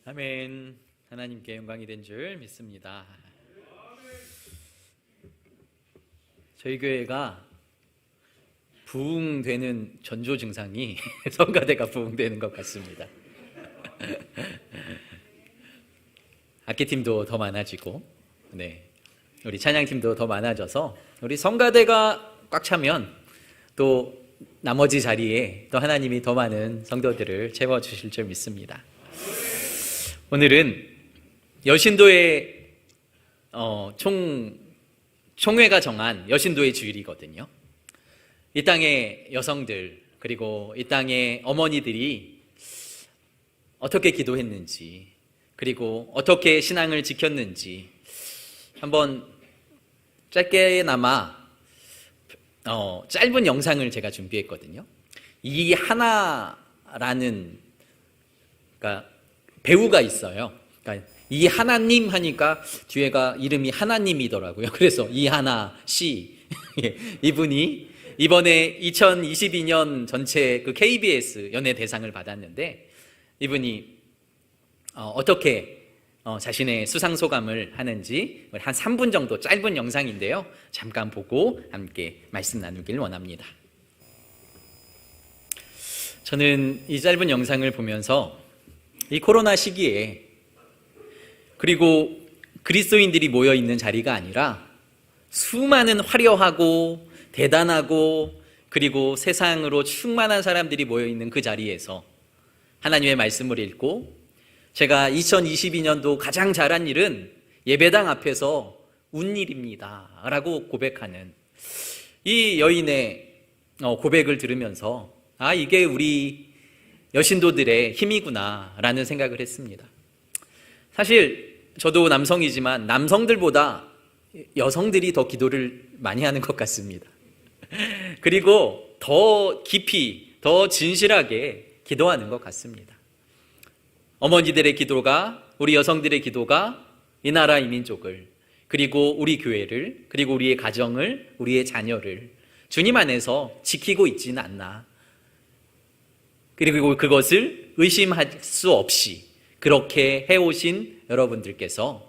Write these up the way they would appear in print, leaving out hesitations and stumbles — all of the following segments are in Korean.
아멘. 하나님께 영광이 된 줄 믿습니다. 저희 교회가 부흥되는 전조 증상이 성가대가 부흥되는 것 같습니다. 악기팀도 더 많아지고, 우리 찬양팀도 더 많아져서 우리 성가대가 꽉 차면 또 나머지 자리에 또 하나님이 더 많은 성도들을 채워주실 줄 믿습니다. 오늘은 여신도의 총회가 정한 여신도의 주일이거든요. 이 땅의 여성들 그리고 이 땅의 어머니들이 어떻게 기도했는지 그리고 어떻게 신앙을 지켰는지 한번 짧게나마 짧은 영상을 제가 준비했거든요. 이 하나라는 배우가 있어요. 이 하나님 하니까 뒤에가 이름이 하나님이더라고요. 그래서 이하나 씨 이분이 이번에 2022년 전체 그 KBS 연예 대상을 받았는데 이분이 어떻게 자신의 수상 소감을 하는지 한 3분 정도 짧은 영상인데요. 잠깐 보고 함께 말씀 나누길 원합니다. 저는 이 짧은 영상을 보면서 이 코로나 시기에 그리고 그리스도인들이 모여 있는 자리가 아니라 수많은 화려하고 대단하고 그리고 세상으로 충만한 사람들이 모여 있는 그 자리에서 하나님의 말씀을 읽고 제가 2022년도 가장 잘한 일은 예배당 앞에서 운 일입니다 라고 고백하는 이 여인의 고백을 들으면서 이게 우리 여신도들의 힘이구나 라는 생각을 했습니다. 사실 저도 남성이지만 남성들보다 여성들이 더 기도를 많이 하는 것 같습니다. 그리고 더 깊이 더 진실하게 기도하는 것 같습니다. 어머니들의 기도가 우리 여성들의 기도가 이 나라 이 민족을 그리고 우리 교회를 그리고 우리의 가정을 우리의 자녀를 주님 안에서 지키고 있지는 않나. 그리고 그것을 의심할 수 없이 그렇게 해오신 여러분들께서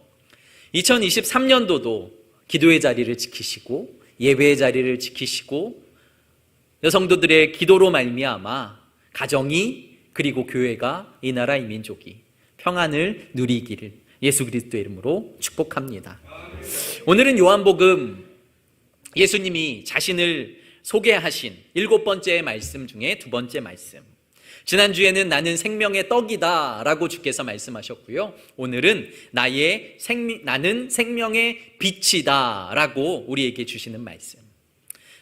2023년도도 기도의 자리를 지키시고 예배의 자리를 지키시고 여성도들의 기도로 말미암아 가정이 그리고 교회가 이 나라 이 민족이 평안을 누리기를 예수 그리스도의 이름으로 축복합니다. 오늘은 요한복음 예수님이 자신을 소개하신 7번째 말씀 중에 2번째 말씀. 지난주에는 나는 생명의 떡이다 라고 주께서 말씀하셨고요. 오늘은 나는 생명의 빛이다 라고 우리에게 주시는 말씀.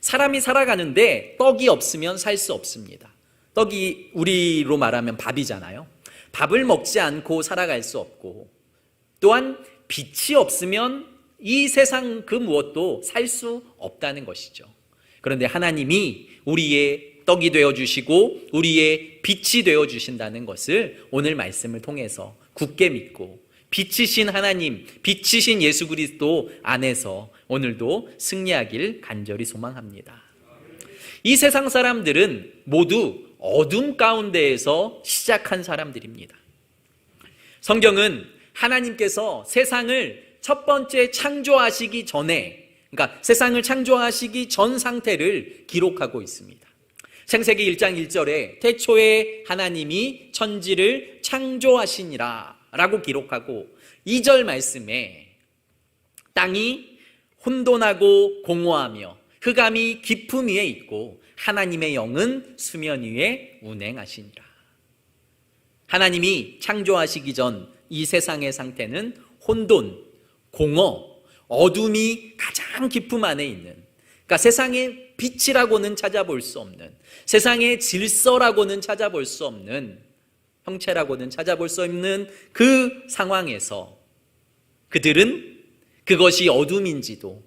사람이 살아가는데 떡이 없으면 살 수 없습니다. 떡이 우리로 말하면 밥이잖아요. 밥을 먹지 않고 살아갈 수 없고 또한 빛이 없으면 이 세상 그 무엇도 살 수 없다는 것이죠. 그런데 하나님이 우리의 떡이 되어주시고 우리의 빛이 되어주신다는 것을 오늘 말씀을 통해서 굳게 믿고 빛이신 하나님, 빛이신 예수 그리스도 안에서 오늘도 승리하길 간절히 소망합니다. 이 세상 사람들은 모두 어둠 가운데에서 시작한 사람들입니다. 성경은 하나님께서 세상을 첫 번째 창조하시기 전에, 그러니까 세상을 창조하시기 전 상태를 기록하고 있습니다. 창세기 1장 1절에 태초에 하나님이 천지를 창조하시니라 라고 기록하고 2절 말씀에 땅이 혼돈하고 공허하며 흑암이 깊음 위에 있고 하나님의 영은 수면 위에 운행하시니라. 하나님이 창조하시기 전 이 세상의 상태는 혼돈, 공허, 어둠이 가장 깊음 안에 있는, 그러니까 세상의 빛이라고는 찾아볼 수 없는, 세상의 질서라고는 찾아볼 수 없는, 형체라고는 찾아볼 수 없는 그 상황에서 그들은 그것이 어둠인지도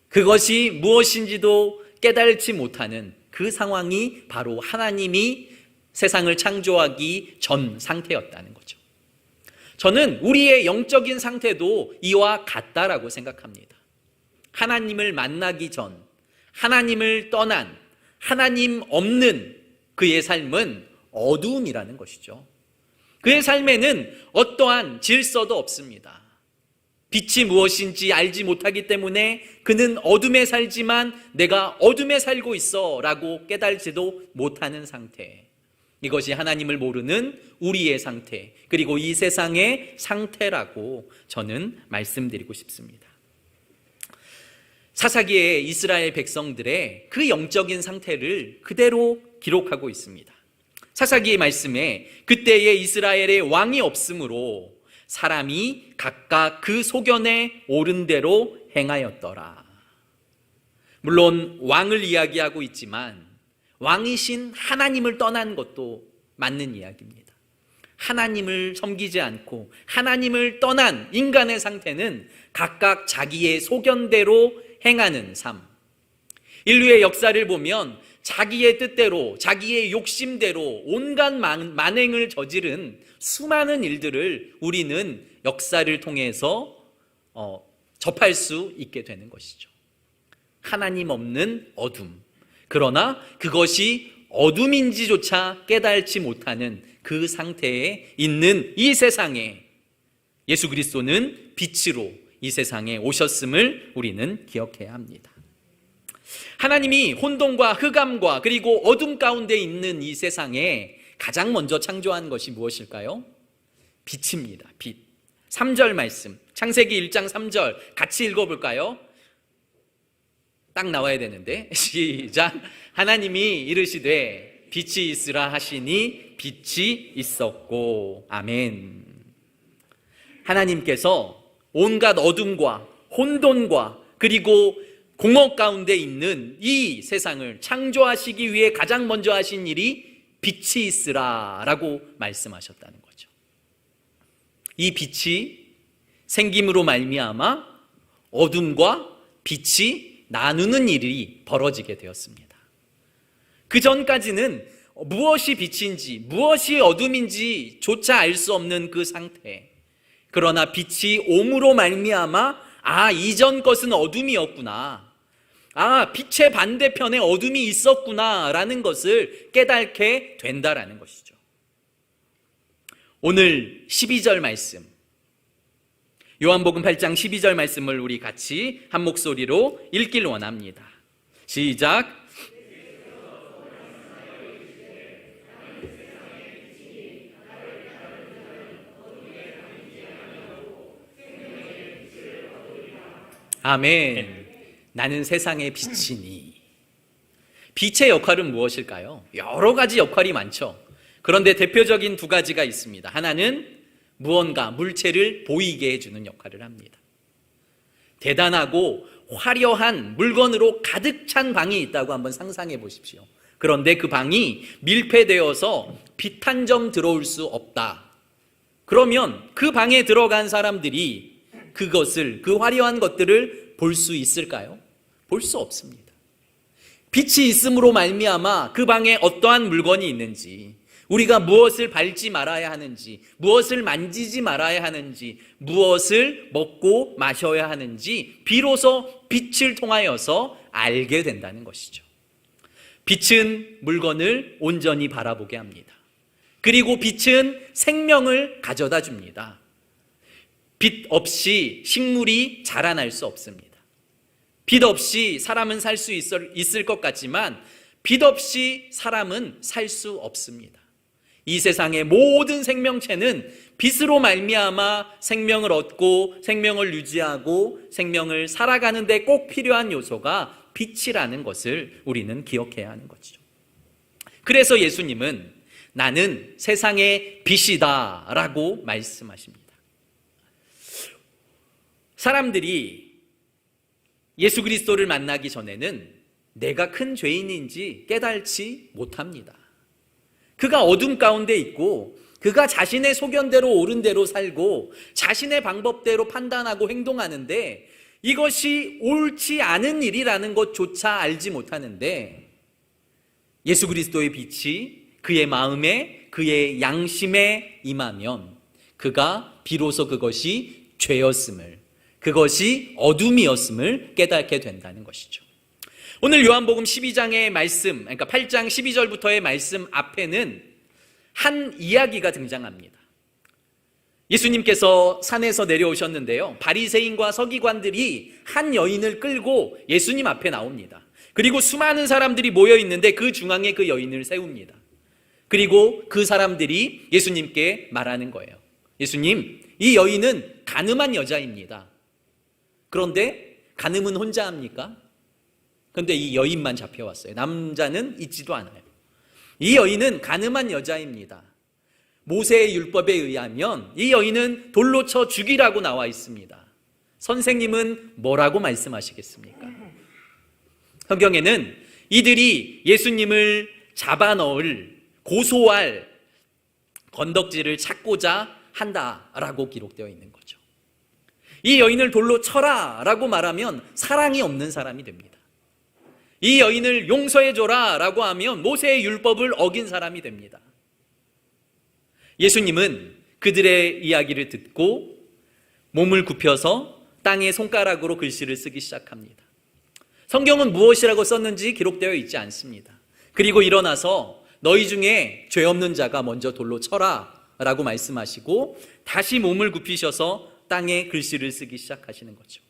그것이 무엇인지도 깨달지 못하는 그 상황이 바로 하나님이 세상을 창조하기 전 상태였다는 거죠. 저는 우리의 영적인 상태도 이와 같다라고 생각합니다. 하나님을 만나기 전, 하나님을 떠난, 하나님 없는 그의 삶은 어두움이라는 것이죠. 그의 삶에는 어떠한 질서도 없습니다. 빛이 무엇인지 알지 못하기 때문에 그는 어둠에 살지만 내가 어둠에 살고 있어 라고 깨달지도 못하는 상태. 이것이 하나님을 모르는 우리의 상태, 그리고 이 세상의 상태라고 저는 말씀드리고 싶습니다. 사사기의 이스라엘 백성들의 그 영적인 상태를 그대로 기록하고 있습니다. 사사기의 말씀에 그때의 이스라엘의 왕이 없으므로 사람이 각각 그 소견에 옳은 대로 행하였더라. 물론 왕을 이야기하고 있지만 왕이신 하나님을 떠난 것도 맞는 이야기입니다. 하나님을 섬기지 않고 하나님을 떠난 인간의 상태는 각각 자기의 소견대로 행하는 삶. 인류의 역사를 보면 자기의 뜻대로, 자기의 욕심대로 온갖 만행을 저지른 수많은 일들을 우리는 역사를 통해서 접할 수 있게 되는 것이죠. 하나님 없는 어둠. 그러나 그것이 어둠인지조차 깨달지 못하는 그 상태에 있는 이 세상에 예수 그리스도는 빛으로 이 세상에 오셨음을 우리는 기억해야 합니다. 하나님이 혼돈과 흑암과 그리고 어둠 가운데 있는 이 세상에 가장 먼저 창조한 것이 무엇일까요? 빛입니다. 빛. 3절 말씀, 창세기 1장 3절 같이 읽어볼까요? 딱 나와야 되는데 시작. 하나님이 이르시되 빛이 있으라 하시니 빛이 있었고. 아멘. 하나님께서 온갖 어둠과 혼돈과 그리고 공허 가운데 있는 이 세상을 창조하시기 위해 가장 먼저 하신 일이 빛이 있으라 라고 말씀하셨다는 거죠. 이 빛이 생김으로 말미암아 어둠과 빛이 나누는 일이 벌어지게 되었습니다. 그 전까지는 무엇이 빛인지 무엇이 어둠인지 조차 알 수 없는 그 상태. 그러나 빛이 옴으로 말미암아 이전 것은 어둠이었구나, 빛의 반대편에 어둠이 있었구나 라는 것을 깨닫게 된다라는 것이죠. 오늘 12절 말씀, 요한복음 8장 12절 말씀을 우리 같이 한 목소리로 읽길 원합니다. 시작. 아멘. 나는 세상의 빛이니. 빛의 역할은 무엇일까요? 여러 가지 역할이 많죠. 그런데 대표적인 두 가지가 있습니다. 하나는 무언가 물체를 보이게 해주는 역할을 합니다. 대단하고 화려한 물건으로 가득 찬 방이 있다고 한번 상상해 보십시오. 그런데 그 방이 밀폐되어서 빛 한 점 들어올 수 없다. 그러면 그 방에 들어간 사람들이 그것을, 그 화려한 것들을 볼 수 있을까요? 볼 수 없습니다. 빛이 있음으로 말미암아 그 방에 어떠한 물건이 있는지, 우리가 무엇을 밟지 말아야 하는지, 무엇을 만지지 말아야 하는지, 무엇을 먹고 마셔야 하는지 비로소 빛을 통하여서 알게 된다는 것이죠. 빛은 물건을 온전히 바라보게 합니다. 그리고 빛은 생명을 가져다 줍니다. 빛 없이 식물이 자라날 수 없습니다. 빛 없이 사람은 살 수 있을 것 같지만 빛 없이 사람은 살 수 없습니다. 이 세상의 모든 생명체는 빛으로 말미암아 생명을 얻고 생명을 유지하고 생명을 살아가는 데 꼭 필요한 요소가 빛이라는 것을 우리는 기억해야 하는 것이죠. 그래서 예수님은 나는 세상의 빛이다 라고 말씀하십니다. 사람들이 예수 그리스도를 만나기 전에는 내가 큰 죄인인지 깨달지 못합니다. 그가 어둠 가운데 있고 그가 자신의 소견대로 옳은 대로 살고 자신의 방법대로 판단하고 행동하는데 이것이 옳지 않은 일이라는 것조차 알지 못하는데 예수 그리스도의 빛이 그의 마음에, 그의 양심에 임하면 그가 비로소 그것이 죄였음을, 그것이 어둠이었음을 깨닫게 된다는 것이죠. 오늘 요한복음 12장의 말씀, 그러니까 8장 12절부터의 말씀 앞에는 한 이야기가 등장합니다. 예수님께서 산에서 내려오셨는데요, 바리새인과 서기관들이 한 여인을 끌고 예수님 앞에 나옵니다. 그리고 수많은 사람들이 모여 있는데 그 중앙에 그 여인을 세웁니다. 그리고 그 사람들이 예수님께 말하는 거예요. 예수님, 이 여인은 간음한 여자입니다. 그런데 간음은 혼자 합니까? 그런데 이 여인만 잡혀왔어요. 남자는 있지도 않아요. 이 여인은 간음한 여자입니다. 모세의 율법에 의하면 이 여인은 돌로 쳐 죽이라고 나와 있습니다. 선생님은 뭐라고 말씀하시겠습니까? 성경에는 이들이 예수님을 잡아넣을, 고소할 건덕지를 찾고자 한다라고 기록되어 있는 거죠. 이 여인을 돌로 쳐라라고 말하면 사랑이 없는 사람이 됩니다. 이 여인을 용서해줘라라고 하면 모세의 율법을 어긴 사람이 됩니다. 예수님은 그들의 이야기를 듣고 몸을 굽혀서 땅에 손가락으로 글씨를 쓰기 시작합니다. 성경은 무엇이라고 썼는지 기록되어 있지 않습니다. 그리고 일어나서 너희 중에 죄 없는 자가 먼저 돌로 쳐라 라고 말씀하시고 다시 몸을 굽히셔서 땅에 글씨를 쓰기 시작하시는 거죠.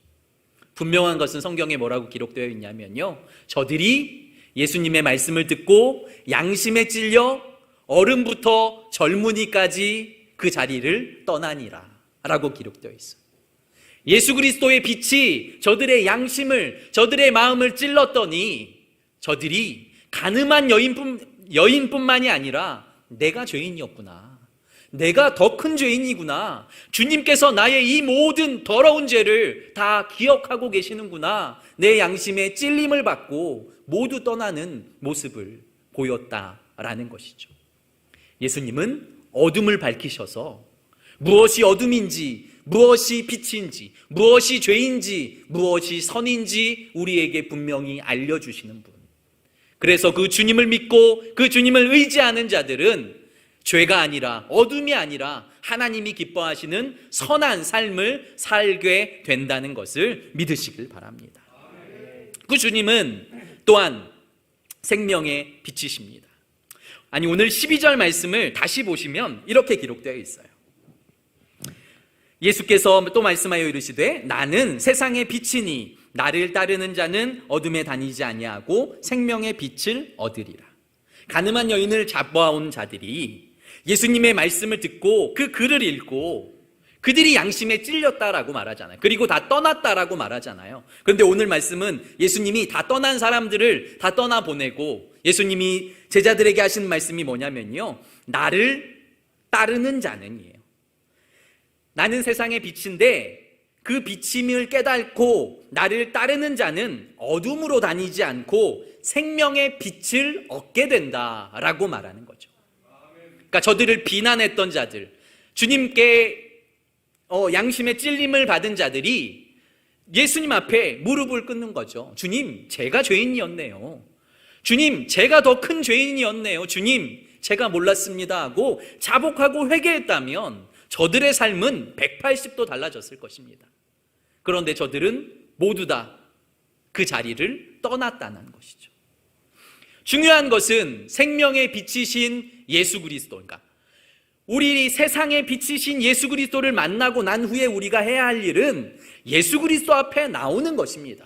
분명한 것은 성경에 뭐라고 기록되어 있냐면요, 저들이 예수님의 말씀을 듣고 양심에 찔려 어른부터 젊은이까지 그 자리를 떠나니라 라고 기록되어 있어요. 예수 그리스도의 빛이 저들의 양심을, 저들의 마음을 찔렀더니 저들이 가늠한 여인뿐만이 아니라 내가 죄인이었구나, 내가 더 큰 죄인이구나, 주님께서 나의 이 모든 더러운 죄를 다 기억하고 계시는구나, 내 양심에 찔림을 받고 모두 떠나는 모습을 보였다라는 것이죠. 예수님은 어둠을 밝히셔서 무엇이 어둠인지, 무엇이 빛인지, 무엇이 죄인지, 무엇이 선인지 우리에게 분명히 알려주시는 분. 그래서 그 주님을 믿고 그 주님을 의지하는 자들은 죄가 아니라, 어둠이 아니라 하나님이 기뻐하시는 선한 삶을 살게 된다는 것을 믿으시길 바랍니다. 그 주님은 또한 생명의 빛이십니다. 아니, 오늘 12절 말씀을 다시 보시면 이렇게 기록되어 있어요. 예수께서 또 말씀하여 이르시되 나는 세상의 빛이니 나를 따르는 자는 어둠에 다니지 아니하고 생명의 빛을 얻으리라. 가늠한 여인을 잡아온 자들이 예수님의 말씀을 듣고 그 글을 읽고 그들이 양심에 찔렸다라고 말하잖아요. 그리고 다 떠났다라고 말하잖아요. 그런데 오늘 말씀은 예수님이 다 떠난 사람들을 다 떠나보내고 예수님이 제자들에게 하신 말씀이 뭐냐면요, 나를 따르는 자는이에요. 나는 세상의 빛인데 그 빛임을 깨닫고 나를 따르는 자는 어둠으로 다니지 않고 생명의 빛을 얻게 된다라고 말하는 거죠. 그러니까 저들을 비난했던 자들, 주님께 양심의 찔림을 받은 자들이 예수님 앞에 무릎을 꿇는 거죠. 주님, 제가 죄인이었네요. 주님, 제가 더 큰 죄인이었네요. 주님, 제가 몰랐습니다 하고 자복하고 회개했다면 저들의 삶은 180도 달라졌을 것입니다. 그런데 저들은 모두 다 그 자리를 떠났다는 것이죠. 중요한 것은 생명의 빛이신 예수 그리스도, 그러니까 우리 세상의 빛이신 예수 그리스도를 만나고 난 후에 우리가 해야 할 일은 예수 그리스도 앞에 나오는 것입니다.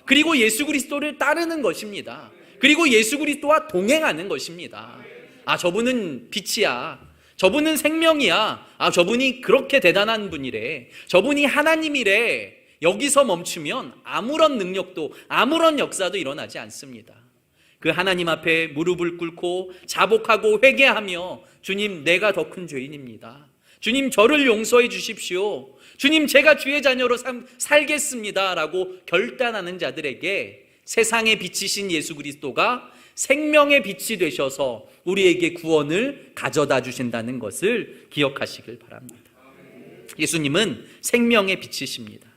그리고 예수 그리스도를 따르는 것입니다. 그리고 예수 그리스도와 동행하는 것입니다. 아, 저분은 빛이야, 저분은 생명이야, 아, 저분이 그렇게 대단한 분이래, 저분이 하나님이래, 여기서 멈추면 아무런 능력도 아무런 역사도 일어나지 않습니다. 그 하나님 앞에 무릎을 꿇고 자복하고 회개하며 주님, 내가 더 큰 죄인입니다. 주님, 저를 용서해 주십시오. 주님, 제가 주의 자녀로 살겠습니다 라고 결단하는 자들에게 세상의 빛이신 예수 그리스도가 생명의 빛이 되셔서 우리에게 구원을 가져다 주신다는 것을 기억하시길 바랍니다. 예수님은 생명의 빛이십니다.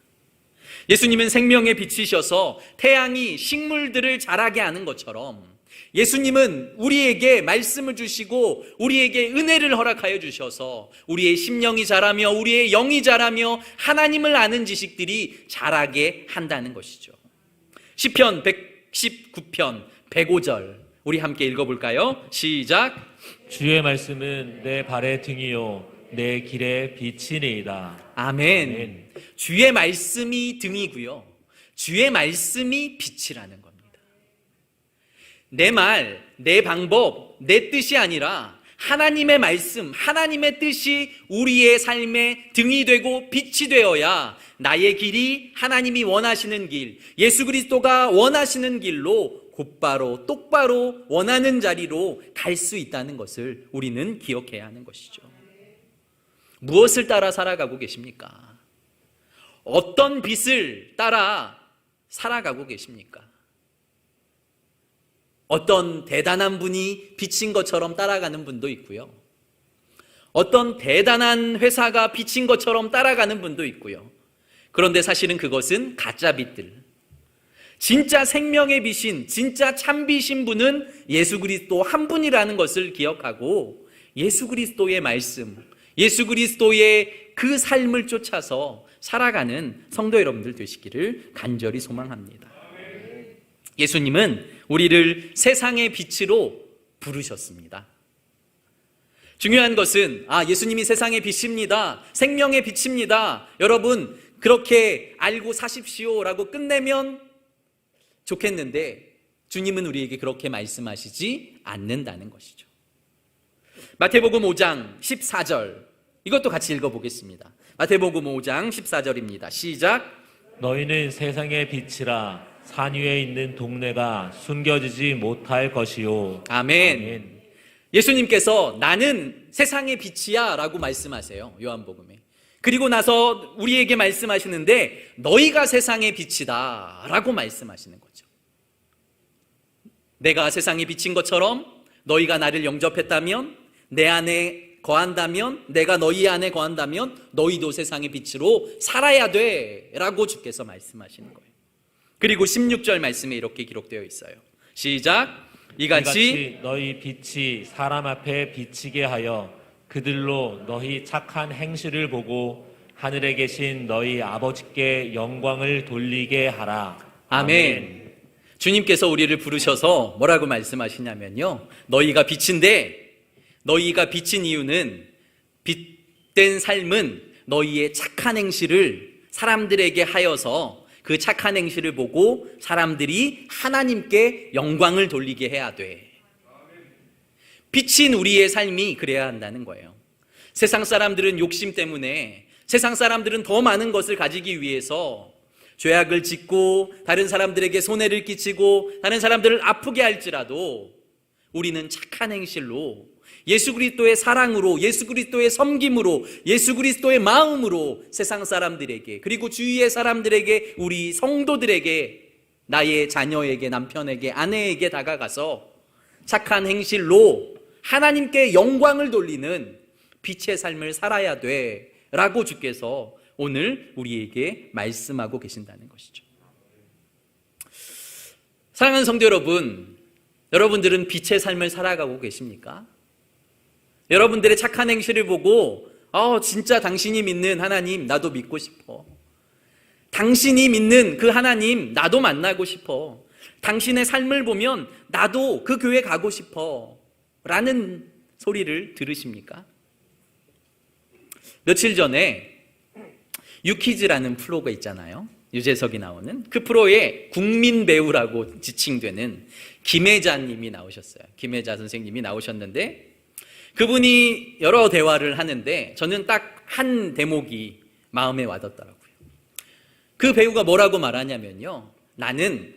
예수님은 생명의 빛이셔서 태양이 식물들을 자라게 하는 것처럼 예수님은 우리에게 말씀을 주시고 우리에게 은혜를 허락하여 주셔서 우리의 심령이 자라며 우리의 영이 자라며 하나님을 아는 지식들이 자라게 한다는 것이죠. 시편 119편 105절 우리 함께 읽어볼까요? 시작. 주의 말씀은 내 발의 등이요 내 길의 빛이니이다. 아멘. 아멘. 주의 말씀이 등이고요. 주의 말씀이 빛이라는 겁니다. 내 말, 내 방법, 내 뜻이 아니라 하나님의 말씀, 하나님의 뜻이 우리의 삶의 등이 되고 빛이 되어야 나의 길이 하나님이 원하시는 길, 예수 그리스도가 원하시는 길로 곧바로 똑바로 원하는 자리로 갈 수 있다는 것을 우리는 기억해야 하는 것이죠. 무엇을 따라 살아가고 계십니까? 어떤 빛을 따라 살아가고 계십니까? 어떤 대단한 분이 비친 것처럼 따라가는 분도 있고요. 어떤 대단한 회사가 비친 것처럼 따라가는 분도 있고요. 그런데 사실은 그것은 가짜 빛들. 진짜 생명의 빛인, 진짜 참빛인 분은 예수 그리스도 한 분이라는 것을 기억하고 예수 그리스도의 말씀, 예수 그리스도의 그 삶을 쫓아서 살아가는 성도 여러분들 되시기를 간절히 소망합니다. 예수님은 우리를 세상의 빛으로 부르셨습니다. 중요한 것은 예수님이 세상의 빛입니다. 생명의 빛입니다. 여러분 그렇게 알고 사십시오라고 끝내면 좋겠는데 주님은 우리에게 그렇게 말씀하시지 않는다는 것이죠. 마태복음 5장 14절 이것도 같이 읽어보겠습니다. 마태복음 5장 14절입니다. 시작. 너희는 세상의 빛이라 산 위에 있는 동네가 숨겨지지 못할 것이요. 아멘. 아멘. 예수님께서 나는 세상의 빛이야 라고 말씀하세요. 요한복음에. 그리고 나서 우리에게 말씀하시는데 너희가 세상의 빛이다 라고 말씀하시는 거죠. 내가 세상의 빛인 것처럼 너희가 나를 영접했다면, 내 안에 거한다면, 내가 너희 안에 거한다면 너희도 세상의 빛으로 살아야 돼 라고 주께서 말씀하시는 거예요. 그리고 16절 말씀에 이렇게 기록되어 있어요. 시작. 이같이 너희 빛이 사람 앞에 비치게 하여 그들로 너희 착한 행실을 보고 하늘에 계신 너희 아버지께 영광을 돌리게 하라. 아멘. 주님께서 우리를 부르셔서 뭐라고 말씀하시냐면요, 너희가 빛인데 너희가 빛인 이유는 빛된 삶은 너희의 착한 행실을 사람들에게 하여서 그 착한 행실을 보고 사람들이 하나님께 영광을 돌리게 해야 돼. 빛인 우리의 삶이 그래야 한다는 거예요. 세상 사람들은 욕심 때문에, 세상 사람들은 더 많은 것을 가지기 위해서 죄악을 짓고 다른 사람들에게 손해를 끼치고 다른 사람들을 아프게 할지라도 우리는 착한 행실로, 예수 그리스도의 사랑으로, 예수 그리스도의 섬김으로, 예수 그리스도의 마음으로 세상 사람들에게, 그리고 주위의 사람들에게, 우리 성도들에게, 나의 자녀에게, 남편에게, 아내에게 다가가서 착한 행실로 하나님께 영광을 돌리는 빛의 삶을 살아야 돼 라고 주께서 오늘 우리에게 말씀하고 계신다는 것이죠. 사랑하는 성도 여러분, 여러분들은 빛의 삶을 살아가고 계십니까? 여러분들의 착한 행실을 보고 진짜 당신이 믿는 하나님 나도 믿고 싶어. 당신이 믿는 그 하나님 나도 만나고 싶어. 당신의 삶을 보면 나도 그 교회 가고 싶어 라는 소리를 들으십니까? 며칠 전에 유퀴즈라는 프로가 있잖아요. 유재석이 나오는 그 프로에 국민 배우라고 지칭되는 김혜자 님이 나오셨어요. 김혜자 선생님이 나오셨는데 그분이 여러 대화를 하는데 저는 딱 한 대목이 마음에 와닿더라고요. 그 배우가 뭐라고 말하냐면요, 나는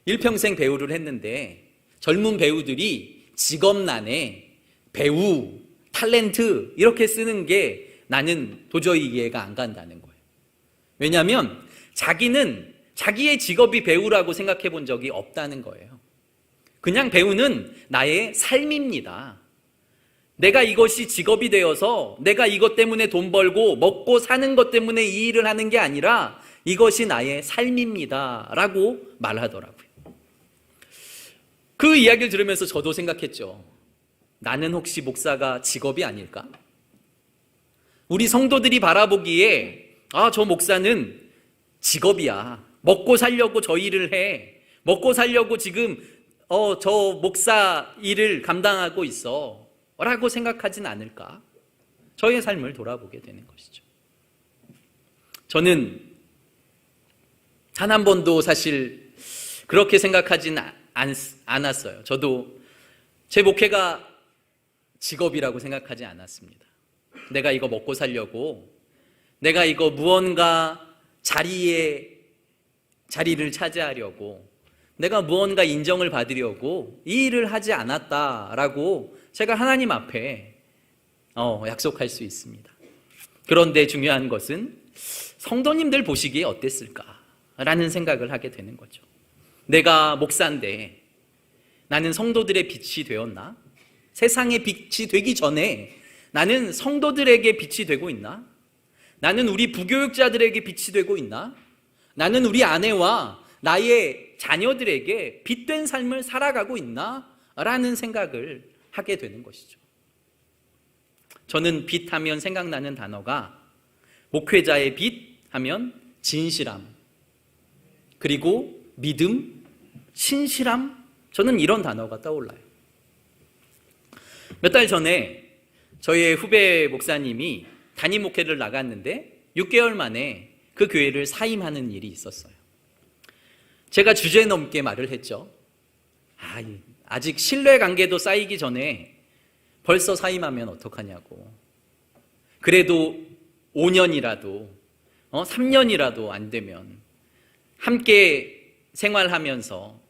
일평생 배우를 했는데 젊은 배우들이 직업란에 배우, 탤런트 이렇게 쓰는 게 나는 도저히 이해가 안 간다는 거예요. 왜냐하면 자기는 자기의 직업이 배우라고 생각해 본 적이 없다는 거예요. 그냥 배우는 나의 삶입니다. 내가 이것이 직업이 되어서 내가 이것 때문에 돈 벌고 먹고 사는 것 때문에 이 일을 하는 게 아니라 이것이 나의 삶입니다 라고 말하더라고요. 그 이야기를 들으면서 저도 생각했죠. 나는 혹시 목사가 직업이 아닐까? 우리 성도들이 바라보기에 저 목사는 직업이야. 먹고 살려고 저 일을 해. 먹고 살려고 지금 저 목사 일을 감당하고 있어 라고 생각하진 않을까? 저의 삶을 돌아보게 되는 것이죠. 저는 단 한 번도 사실 그렇게 생각하진 않았어요. 저도 제 목회가 직업이라고 생각하지 않았습니다. 내가 이거 먹고 살려고, 내가 이거 무언가 자리를 차지하려고, 내가 무언가 인정을 받으려고 이 일을 하지 않았다라고 제가 하나님 앞에 약속할 수 있습니다. 그런데 중요한 것은 성도님들 보시기에 어땠을까라는 생각을 하게 되는 거죠. 내가 목사인데 나는 성도들의 빛이 되었나? 세상의 빛이 되기 전에 나는 성도들에게 빛이 되고 있나? 나는 우리 부교육자들에게 빛이 되고 있나? 나는 우리 아내와 나의 자녀들에게 빛된 삶을 살아가고 있나? 라는 생각을 하게 되는 것이죠. 저는 빛하면 생각나는 단어가 목회자의 빛 하면 진실함, 그리고 믿음, 신실함, 저는 이런 단어가 떠올라요. 몇 달 전에 저희의 후배 목사님이 단임 목회를 나갔는데 6개월 만에 그 교회를 사임하는 일이 있었어요. 제가 주제넘게 말을 했죠. 아직 신뢰관계도 쌓이기 전에 벌써 사임하면 어떡하냐고. 그래도 5년이라도 3년이라도 안 되면 함께 생활하면서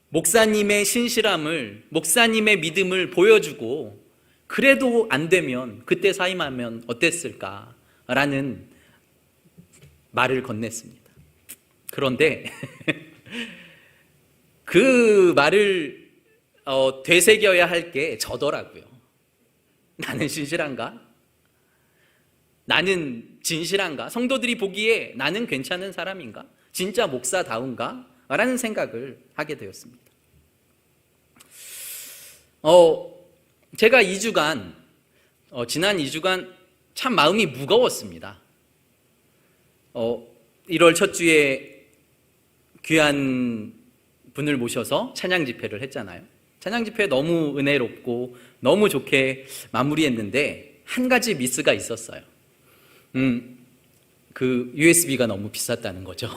목사님의 신실함을, 목사님의 믿음을 보여주고 그래도 안 되면 그때 사임하면 어땠을까라는 말을 건넸습니다. 그런데 그 말을 되새겨야 할 게 저더라고요. 나는 신실한가? 나는 진실한가? 성도들이 보기에 나는 괜찮은 사람인가? 진짜 목사다운가? 라는 생각을 하게 되었습니다. 제가 2주간, 지난 2주간 참 마음이 무거웠습니다. 1월 첫 주에 귀한 분을 모셔서 찬양 집회를 했잖아요. 찬양 집회 너무 은혜롭고 너무 좋게 마무리했는데 한 가지 미스가 있었어요. 그 USB가 너무 비쌌다는 거죠.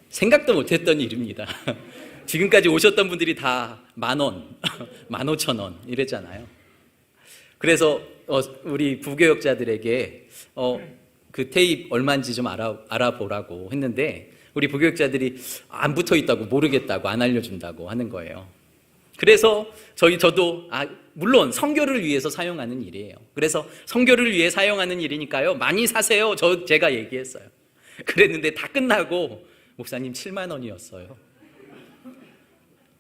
생각도 못했던 일입니다. 지금까지 오셨던 분들이 다 10,000원, 15,000원 이랬잖아요. 그래서 우리 부교역자들에게 그 테이프 얼마인지 좀 알아보라고 했는데 우리 부교역자들이 안 붙어 있다고, 모르겠다고, 안 알려준다고 하는 거예요. 그래서 저도 물론 선교를 위해서 사용하는 일이에요. 그래서 선교를 위해 사용하는 일이니까요, 많이 사세요. 제가 얘기했어요. 그랬는데 다 끝나고 목사님 7만 원이었어요.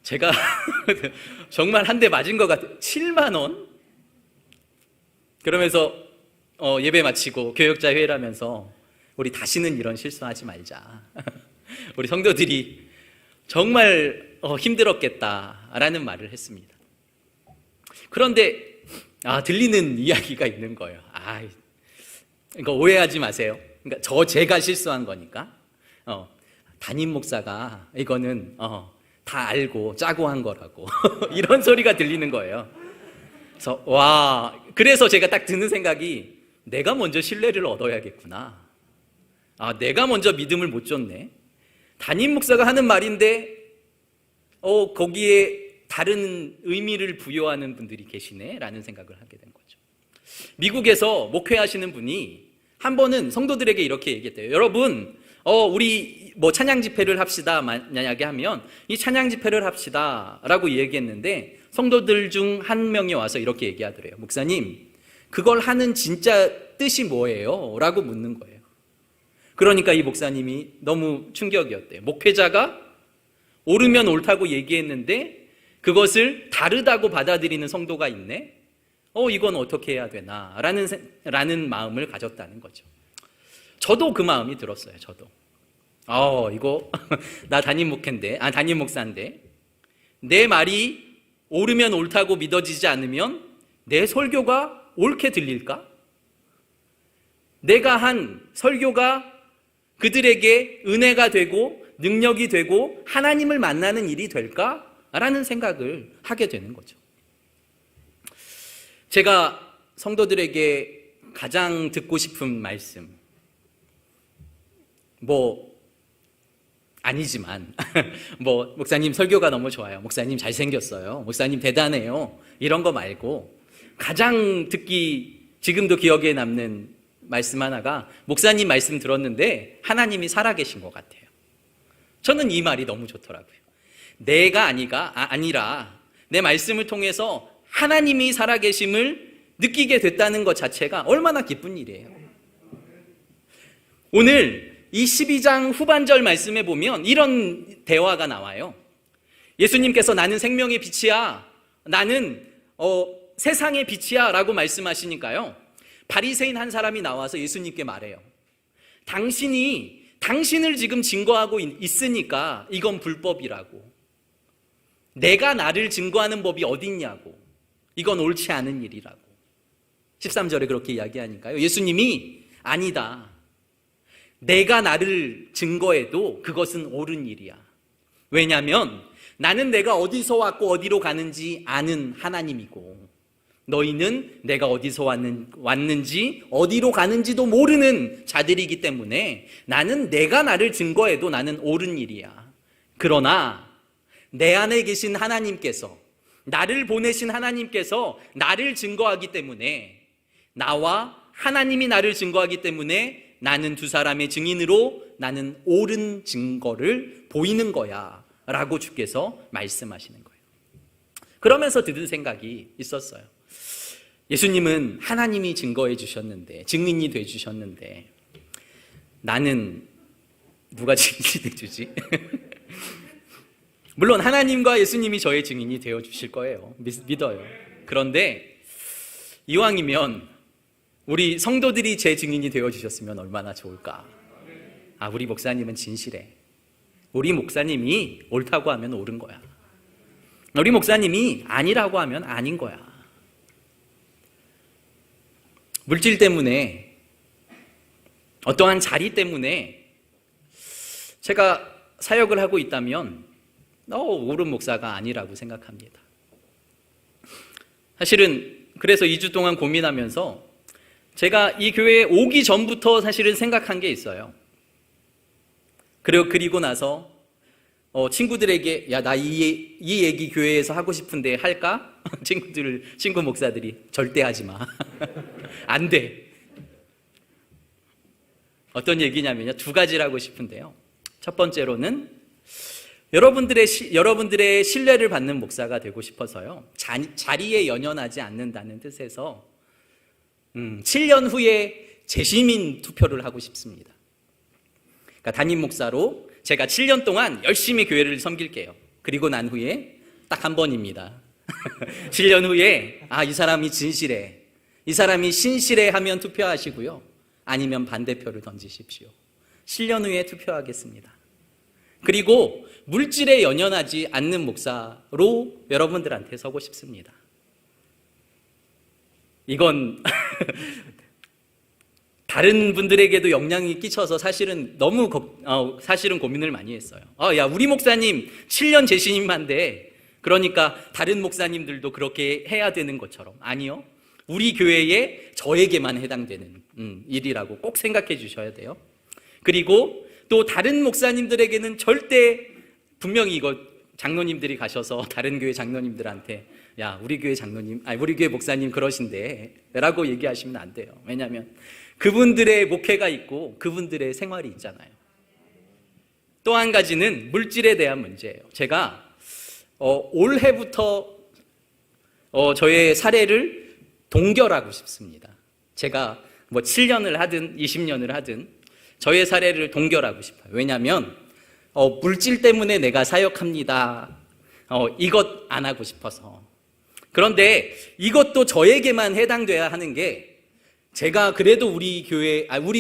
제가 정말 한 대 맞은 것 같아요. 7만 원? 그러면서 예배 마치고 교역자 회의를 하면서 우리 다시는 이런 실수하지 말자. 우리 성도들이 정말 힘들었겠다라는 말을 했습니다. 그런데 들리는 이야기가 있는 거예요. 이거 오해하지 마세요. 그러니까 제가 실수한 거니까. 담임 목사가 이거는 다 알고 짜고 한 거라고 이런 소리가 들리는 거예요. 그래서 제가 딱 드는 생각이 내가 먼저 신뢰를 얻어야겠구나. 내가 먼저 믿음을 못 줬네. 담임 목사가 하는 말인데 거기에 다른 의미를 부여하는 분들이 계시네 라는 생각을 하게 된 거죠. 미국에서 목회하시는 분이 한 번은 성도들에게 이렇게 얘기했대요. 여러분, 우리 찬양 집회를 합시다 만약에 하면 이 찬양 집회를 합시다 라고 얘기했는데 성도들 중 한 명이 와서 이렇게 얘기하더래요. 목사님, 그걸 하는 진짜 뜻이 뭐예요? 라고 묻는 거예요. 그러니까 이 목사님이 너무 충격이었대요. 목회자가 옳으면 옳다고 얘기했는데 그것을 다르다고 받아들이는 성도가 있네? 이건 어떻게 해야 되나? 라는 마음을 가졌다는 거죠. 저도 그 마음이 들었어요. 저도. 이거 나 담임 목사인데 내 말이 옳으면 옳다고 믿어지지 않으면 내 설교가 옳게 들릴까? 내가 한 설교가 그들에게 은혜가 되고 능력이 되고 하나님을 만나는 일이 될까? 라는 생각을 하게 되는 거죠. 제가 성도들에게 가장 듣고 싶은 말씀, 아니지만 목사님 설교가 너무 좋아요, 목사님 잘생겼어요, 목사님 대단해요, 이런 거 말고 가장 지금도 기억에 남는 말씀 하나가, 목사님 말씀 들었는데 하나님이 살아계신 것 같아요. 저는 이 말이 너무 좋더라고요. 내가 아니라 내 말씀을 통해서 하나님이 살아계심을 느끼게 됐다는 것 자체가 얼마나 기쁜 일이에요. 오늘 이 12장 후반절 말씀에 보면 이런 대화가 나와요. 예수님께서 나는 생명의 빛이야, 나는 세상의 빛이야 라고 말씀하시니까요, 바리새인 한 사람이 나와서 예수님께 말해요. 당신을 지금 증거하고 있으니까 이건 불법이라고, 내가 나를 증거하는 법이 어딨냐고, 이건 옳지 않은 일이라고. 13절에 그렇게 이야기하니까요, 예수님이 아니다, 내가 나를 증거해도 그것은 옳은 일이야. 왜냐하면 나는 내가 어디서 왔고 어디로 가는지 아는 하나님이고, 너희는 내가 어디서 왔는지 어디로 가는지도 모르는 자들이기 때문에 나는 내가 나를 증거해도 나는 옳은 일이야. 그러나 내 안에 계신 하나님께서, 나를 보내신 하나님께서 나를 증거하기 때문에, 나와 하나님이 나를 증거하기 때문에 나는 두 사람의 증인으로 나는 옳은 증거를 보이는 거야 라고 주께서 말씀하시는 거예요. 그러면서 드는 생각이 있었어요. 예수님은 하나님이 증거해 주셨는데, 증인이 돼 주셨는데, 나는 누가 증인이 돼 주지? 물론 하나님과 예수님이 저의 증인이 되어 주실 거예요. 믿어요. 그런데 이왕이면 우리 성도들이 제 증인이 되어 주셨으면 얼마나 좋을까. 우리 목사님은 진실해, 우리 목사님이 옳다고 하면 옳은 거야, 우리 목사님이 아니라고 하면 아닌 거야. 물질 때문에, 어떠한 자리 때문에 제가 사역을 하고 있다면 옳은 목사가 아니라고 생각합니다. 사실은 그래서 2주 동안 고민하면서 제가 이 교회에 오기 전부터 사실은 생각한 게 있어요. 그리고 나서 친구들에게, 야, 나 이 얘기 교회에서 하고 싶은데 할까? 친구 목사들이 절대 하지 마. 안 돼. 어떤 얘기냐면요, 두 가지를 하고 싶은데요. 첫 번째로는 여러분들의 신뢰를 받는 목사가 되고 싶어서요, 자리에 연연하지 않는다는 뜻에서 7년 후에 재시민 투표를 하고 싶습니다. 그러니까 담임 목사로 제가 7년 동안 열심히 교회를 섬길게요. 그리고 난 후에 딱 한 번입니다. 7년 후에 이 사람이 진실해, 이 사람이 신실해 하면 투표하시고요, 아니면 반대표를 던지십시오. 7년 후에 투표하겠습니다. 그리고 물질에 연연하지 않는 목사로 여러분들한테 서고 싶습니다. 이건 다른 분들에게도 영향이 끼쳐서 사실은 사실은 고민을 많이 했어요. 야, 우리 목사님 7년 재신임한데, 그러니까 다른 목사님들도 그렇게 해야 되는 것처럼. 아니요, 우리 교회에 저에게만 해당되는 일이라고 꼭 생각해 주셔야 돼요. 그리고 또 다른 목사님들에게는 절대, 분명히 이거 장로님들이 가셔서 다른 교회 장로님들한테, 야, 우리 교회 목사님 그러신데 라고 얘기하시면 안 돼요. 왜냐하면 그분들의 목회가 있고 그분들의 생활이 있잖아요. 또 한 가지는 물질에 대한 문제예요. 제가 올해부터 저의 사례를 동결하고 싶습니다. 제가 7년을 하든 20년을 하든 저의 사례를 동결하고 싶어요. 왜냐하면 물질 때문에 내가 사역합니다, 이것 안 하고 싶어서. 그런데 이것도 저에게만 해당돼야 하는 게, 제가 그래도 우리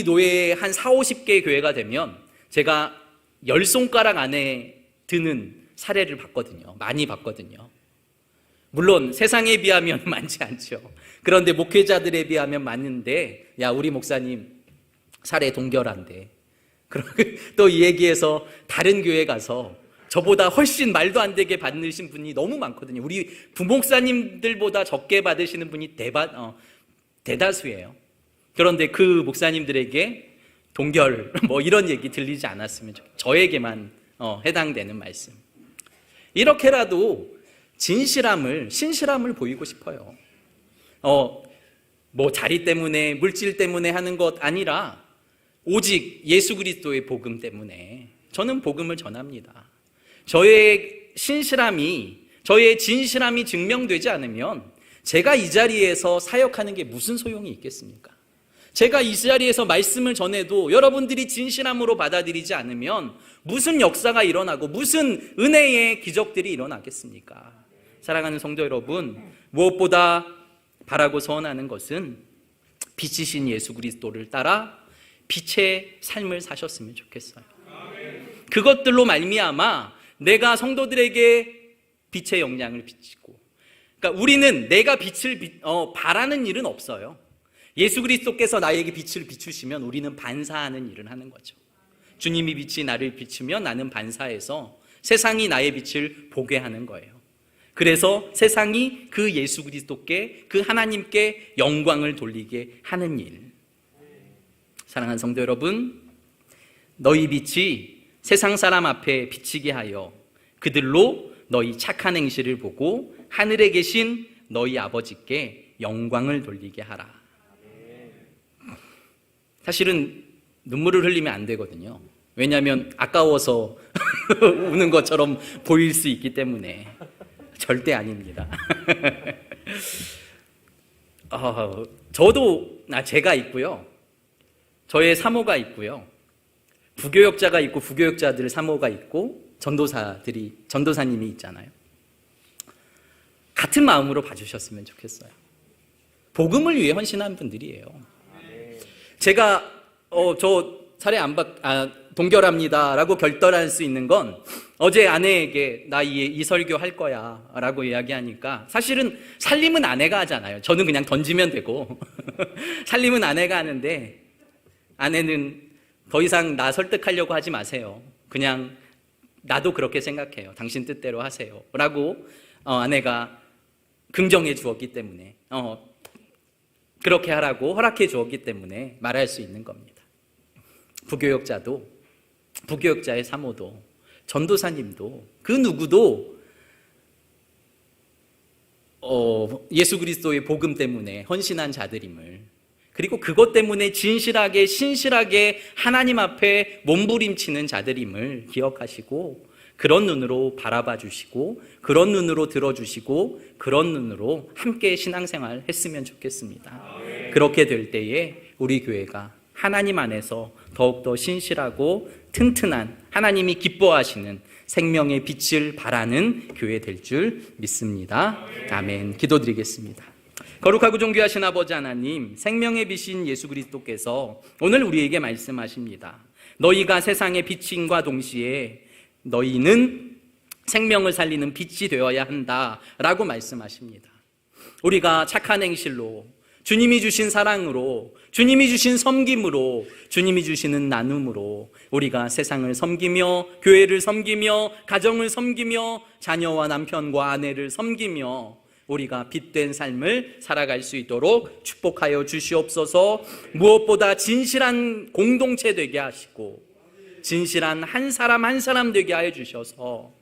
노예의 한 40-50개 교회가 되면 제가 10손가락 안에 드는 사례를 봤거든요. 많이 봤거든요. 물론 세상에 비하면 많지 않죠. 그런데 목회자들에 비하면 많은데, 야, 우리 목사님 사례 동결한대. 또 이 얘기에서 다른 교회 가서 저보다 훨씬 말도 안 되게 받으신 분이 너무 많거든요. 우리 부목사님들보다 적게 받으시는 분이 대다수예요. 그런데 그 목사님들에게 동결 뭐 이런 얘기 들리지 않았으면 저에게만 해당되는 말씀. 이렇게라도 신실함을 보이고 싶어요. 뭐 자리 때문에 물질 때문에 하는 것 아니라 오직 예수 그리스도의 복음 때문에 저는 복음을 전합니다. 저의 진실함이 증명되지 않으면 제가 이 자리에서 사역하는 게 무슨 소용이 있겠습니까? 제가 이 자리에서 말씀을 전해도 여러분들이 진실함으로 받아들이지 않으면 무슨 역사가 일어나고 무슨 은혜의 기적들이 일어나겠습니까? 사랑하는 성도 여러분, 무엇보다 바라고 소원하는 것은 빛이신 예수 그리스도를 따라 빛의 삶을 사셨으면 좋겠어요. 그것들로 말미암아 내가 성도들에게 빛의 영향을 비치고, 그러니까 우리는 내가 빛을 바라는 일은 없어요. 예수 그리스도께서 나에게 빛을 비추시면 우리는 반사하는 일을 하는 거죠. 주님이 빛이 나를 비추면 나는 반사해서 세상이 나의 빛을 보게 하는 거예요. 그래서 세상이 그 예수 그리스도께, 그 하나님께 영광을 돌리게 하는 일. 사랑하는 성도 여러분, 너희 빛이 세상 사람 앞에 비치게 하여 그들로 너희 착한 행실을 보고 하늘에 계신 너희 아버지께 영광을 돌리게 하라. 사실은 눈물을 흘리면 안 되거든요. 왜냐하면 아까워서 우는 것처럼 보일 수 있기 때문에. 절대 아닙니다. 제가 있고요. 저의 사모가 있고요. 부교역자가 있고 부교역자들 사모가 있고 전도사님이 있잖아요. 같은 마음으로 봐주셨으면 좋겠어요. 복음을 위해 헌신한 분들이에요. 제가 저 차례 동결합니다라고 결단할 수 있는 건 어제 아내에게 나 이 설교 할 거야 라고 이야기하니까 사실은 살림은 아내가 하잖아요. 저는 그냥 던지면 되고 살림은 아내가 하는데 아내는 더 이상 나 설득하려고 하지 마세요. 그냥 나도 그렇게 생각해요. 당신 뜻대로 하세요 라고 아내가 긍정해 주었기 때문에 그렇게 하라고 허락해 주었기 때문에 말할 수 있는 겁니다. 부교역자의 사모도 전도사님도 그 누구도 예수 그리스도의 복음 때문에 헌신한 자들임을, 그리고 그것 때문에 진실하게 신실하게 하나님 앞에 몸부림치는 자들임을 기억하시고 그런 눈으로 바라봐 주시고 그런 눈으로 들어주시고 그런 눈으로 함께 신앙생활 했으면 좋겠습니다. 그렇게 될 때에 우리 교회가 하나님 안에서 더욱더 신실하고 튼튼한, 하나님이 기뻐하시는 생명의 빛을 발하는 교회 될 줄 믿습니다. 아멘. 기도드리겠습니다. 거룩하고 존귀하신 아버지 하나님, 생명의 빛인 예수 그리스도께서 오늘 우리에게 말씀하십니다. 너희가 세상의 빛임과 동시에 너희는 생명을 살리는 빛이 되어야 한다라고 말씀하십니다. 우리가 착한 행실로, 주님이 주신 사랑으로, 주님이 주신 섬김으로, 주님이 주시는 나눔으로 우리가 세상을 섬기며 교회를 섬기며 가정을 섬기며 자녀와 남편과 아내를 섬기며 우리가 빛된 삶을 살아갈 수 있도록 축복하여 주시옵소서. 무엇보다 진실한 공동체 되게 하시고 진실한 한 사람 한 사람 되게 하여 주셔서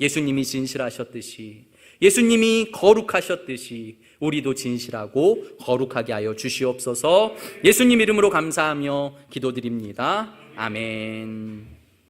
예수님이 진실하셨듯이, 예수님이 거룩하셨듯이 우리도 진실하고 거룩하게 하여 주시옵소서. 예수님 이름으로 감사하며 기도드립니다. 아멘.